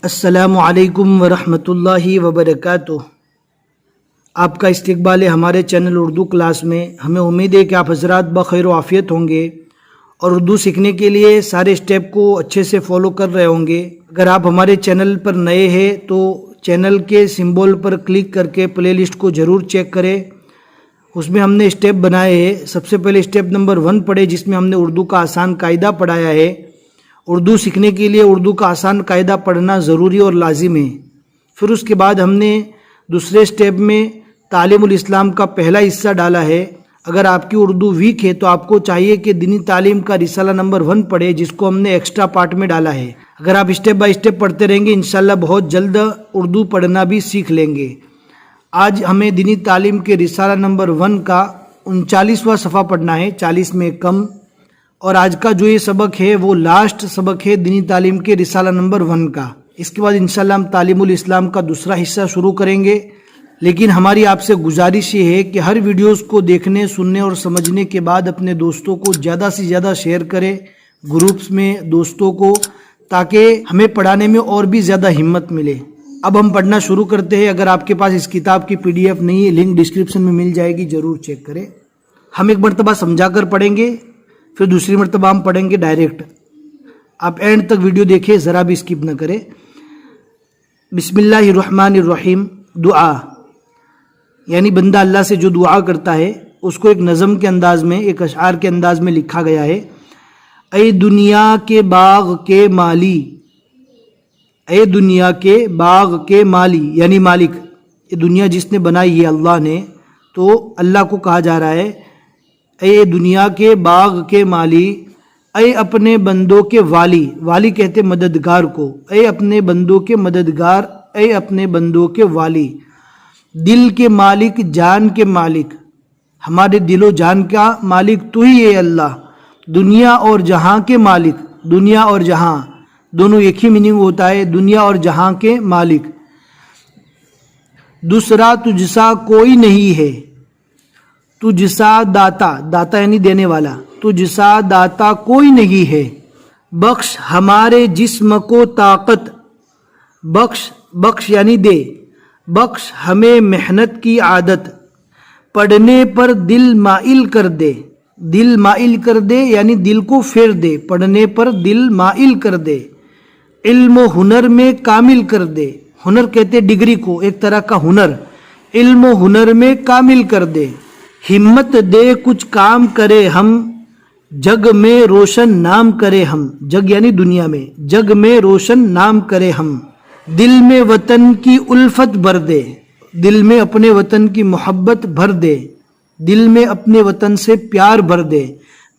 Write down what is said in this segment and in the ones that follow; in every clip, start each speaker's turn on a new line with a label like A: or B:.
A: السلام علیکم ورحمۃ اللہ وبرکاتہ۔ آپ کا استقبال ہے ہمارے چینل اردو کلاس میں۔ ہمیں امید ہے کہ آپ حضرات بخیر و عافیت ہوں گے اور اردو سیکھنے کے لیے سارے اسٹیپ کو اچھے سے فالو کر رہے ہوں گے۔ اگر آپ ہمارے چینل پر نئے ہیں تو چینل کے سمبول پر کلک کر کے پلے لسٹ کو ضرور چیک کریں۔ اس میں ہم نے اسٹیپ بنائے ہیں۔ سب سے پہلے اسٹیپ نمبر 1 پڑھے جس میں ہم نے اردو کا آسان قاعدہ پڑھایا ہے۔ اردو سیکھنے کے لیے اردو کا آسان قاعدہ پڑھنا ضروری اور لازم ہے۔ پھر اس کے بعد ہم نے دوسرے اسٹیپ میں تعلیم الاسلام کا پہلا حصہ ڈالا ہے۔ اگر آپ کی اردو ویک ہے تو آپ کو چاہیے کہ دینی تعلیم کا رسالہ نمبر 1 پڑھے جس کو ہم نے ایکسٹرا پارٹ میں ڈالا ہے۔ اگر آپ اسٹیپ بائی اسٹیپ پڑھتے رہیں گے انشاءاللہ بہت جلد اردو پڑھنا بھی سیکھ لیں گے۔ آج ہمیں دینی تعلیم کے رسالہ نمبر 1 کا 39واں صفحہ پڑھنا ہے، 40 میں کم۔ اور آج کا جو یہ سبق ہے وہ لاسٹ سبق ہے دینی تعلیم کے رسالہ نمبر 1 کا۔ اس کے بعد انشاءاللہ ہم تعلیم الاسلام کا دوسرا حصہ شروع کریں گے۔ لیکن ہماری آپ سے گزارش یہ ہے کہ ہر ویڈیوز کو دیکھنے، سننے اور سمجھنے کے بعد اپنے دوستوں کو زیادہ سے زیادہ شیئر کریں گروپس میں دوستوں کو، تاکہ ہمیں پڑھانے میں اور بھی زیادہ ہمت ملے۔ اب ہم پڑھنا شروع کرتے ہیں۔ اگر آپ کے پاس اس کتاب کی PDF نہیں ہے، لنک ڈسکرپشن میں مل جائے گی، ضرور چیک کریں۔ ہم ایک مرتبہ سمجھا کر پڑھیں گے، پھر دوسری مرتبہ ہم پڑھیں گے ڈائریکٹ۔ آپ اینڈ تک ویڈیو دیکھیں، ذرا بھی اسکپ نہ کریں۔ بسم اللہ الرحمن الرحیم۔ دعا یعنی بندہ اللہ سے جو دعا کرتا ہے اس کو ایک نظم کے انداز میں، ایک اشعار کے انداز میں لکھا گیا ہے۔ اے دنیا کے باغ کے مالی، اے دنیا کے باغ کے مالی یعنی مالک، یہ دنیا جس نے بنائی ہے اللہ نے، تو اللہ کو کہا جا رہا ہے اے دنیا کے باغ کے مالی، اے اپنے بندوں کے والی، والی کہتے مددگار کو، اے اپنے بندوں کے مددگار، اے اپنے بندوں کے والی، دل کے مالک، جان کے مالک، ہمارے دل و جان کا مالک تو ہی ہے اللہ، دنیا اور جہاں کے مالک، دنیا اور جہاں دونوں ایک ہی میننگ ہوتا ہے، دنیا اور جہاں کے مالک۔ دوسرا تجھ سا کوئی نہیں ہے، تجھ سا داتا، داتا یعنی دینے والا، تجھ سا داتا کوئی نہیں ہے، بخش ہمارے جسم کو طاقت، بخش، بخش یعنی دے، بخش ہمیں محنت کی عادت، پڑھنے پر دل مائل کر دے، دل مائل کر دے یعنی دل کو پھیر دے، پڑھنے پر دل مائل کر دے، علم و ہنر میں کامل کر دے، ہنر کہتے ڈگری کو، ایک طرح کا ہنر، علم و ہنر میں کامل کر دے، ہمت دے کچھ کام کرے ہم، جگ میں روشن نام کرے ہم، جگ یعنی دنیا میں، جگ میں روشن نام کرے ہم، دل میں وطن کی الفت بھر دے، دل میں اپنے وطن کی محبت بھر دے، دل میں اپنے وطن سے پیار بھر دے،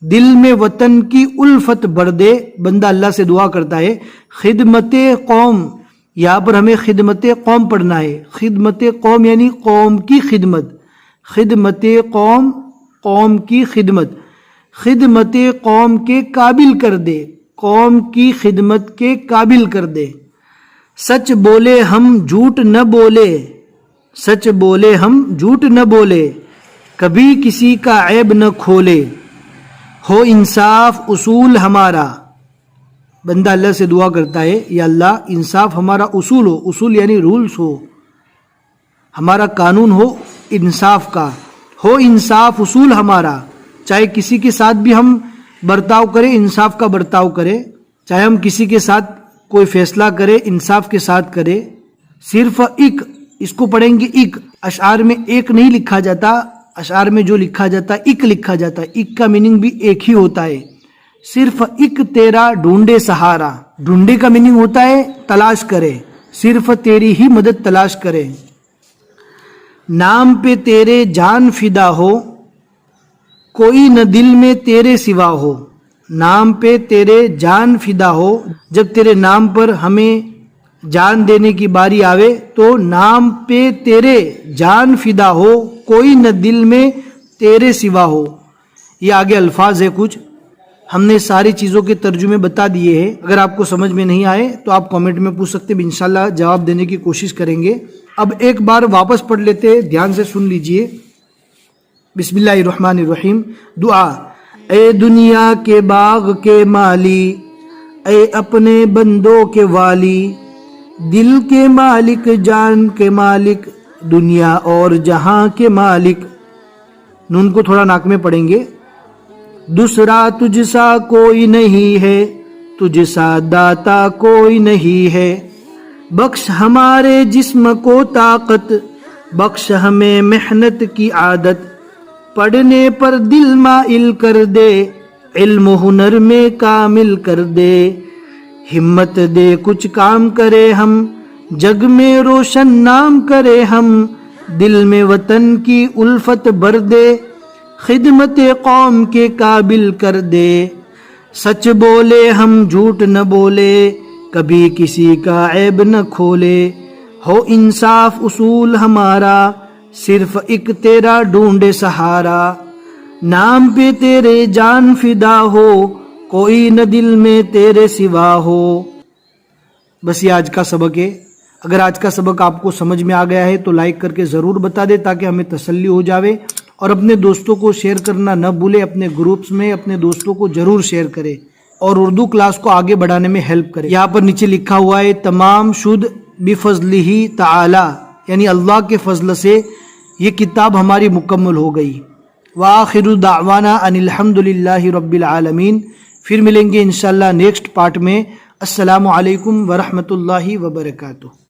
A: دل میں وطن کی الفت بھر دے۔ بندہ اللہ سے دعا کرتا ہے خدمت قوم، یہاں پر ہمیں خدمت قوم پڑھنا ہے۔ خدمت قوم یعنی قوم کی خدمت، خدمت قوم، قوم کی خدمت، خدمت قوم کے قابل کر دے، قوم کی خدمت کے قابل کر دے، سچ بولے ہم جھوٹ نہ بولے، سچ بولے ہم جھوٹ نہ بولے، کبھی کسی کا عیب نہ کھولے، ہو انصاف اصول ہمارا۔ بندہ اللہ سے دعا کرتا ہے یا اللہ انصاف ہمارا اصول ہو، اصول یعنی رولز ہو، ہمارا قانون ہو انصاف کا، ہو انصاف اصول ہمارا، چاہے کسی کے ساتھ بھی ہم برتاؤ کریں انصاف کا برتاؤ کریں، چاہے ہم کسی کے ساتھ کوئی فیصلہ کرے انصاف کے ساتھ کرے۔ صرف ایک، اس کو پڑھیں گے ایک، اشعار میں ایک نہیں لکھا جاتا، اشعار میں جو لکھا جاتا ہے ایک لکھا جاتا ہے، ایک کا میننگ بھی ایک ہی ہوتا ہے۔ صرف ایک تیرا ڈھونڈے سہارا، ڈھونڈے کا میننگ ہوتا ہے تلاش کرے، صرف تیری ہی مدد تلاش کرے، نام پہ تیرے جان فدا ہو، کوئی نہ دل میں تیرے سوا ہو، نام پہ تیرے جان فدا ہو، جب تیرے نام پر ہمیں جان دینے کی باری آوے تو نام پہ تیرے جان فدا ہو، کوئی نہ دل میں تیرے سوا ہو۔ یہ آگے الفاظ ہے کچھ، ہم نے ساری چیزوں کے ترجمے بتا دیے ہیں۔ اگر آپ کو سمجھ میں نہیں آئے تو آپ کامنٹ میں پوچھ سکتے ہیں، انشاءاللہ جواب دینے کی کوشش کریں گے۔ اب ایک بار واپس پڑھ لیتے ہیں، دھیان سے سن لیجئے۔ بسم اللہ الرحمن الرحیم۔ دعا۔ اے دنیا کے باغ کے مالی، اے اپنے بندوں کے والی، دل کے مالک جان کے مالک دنیا اور جہاں کے مالک. نون کو تھوڑا ناک میں پڑھیں گے. دوسرا تجھ سا کوئی نہیں ہے, تجھ سا داتا کوئی نہیں ہے. بخش ہمارے جسم کو طاقت, بخش ہمیں محنت کی عادت. پڑھنے پر دل مائل کر دے, علم و ہنر میں کامل کر دے. ہمت دے کچھ کام کرے ہم, جگ میں روشن نام کرے ہم. دل میں وطن کی الفت بر دے, خدمت قوم کے قابل کر دے. سچ بولے ہم جھوٹ نہ بولے, کبھی کسی کا عیب نہ کھولے. ہو انصاف اصول ہمارا, صرف ایک تیرا ڈھونڈے سہارا. نام پہ تیرے جان فدا ہو, کوئی نہ دل میں تیرے سوا ہو. بس یہ آج کا سبق ہے. اگر آج کا سبق آپ کو سمجھ میں آ گیا ہے تو لائک کر کے ضرور بتا دے تاکہ ہمیں تسلی ہو جاوے, اور اپنے دوستوں کو شیئر کرنا نہ بھولے. اپنے گروپس میں اپنے دوستوں کو ضرور شیئر کرے اور اردو کلاس کو آگے بڑھانے میں ہیلپ کرے. یہاں پر نیچے لکھا ہوا ہے تمام شد بفضلہ تعالی, یعنی اللہ کے فضل سے یہ کتاب ہماری مکمل ہو گئی. وآخر دعوانا ان الحمد للہ رب العالمین. پھر ملیں گے انشاءاللہ نیکسٹ پارٹ میں. السلام علیکم ورحمۃ اللہ وبرکاتہ.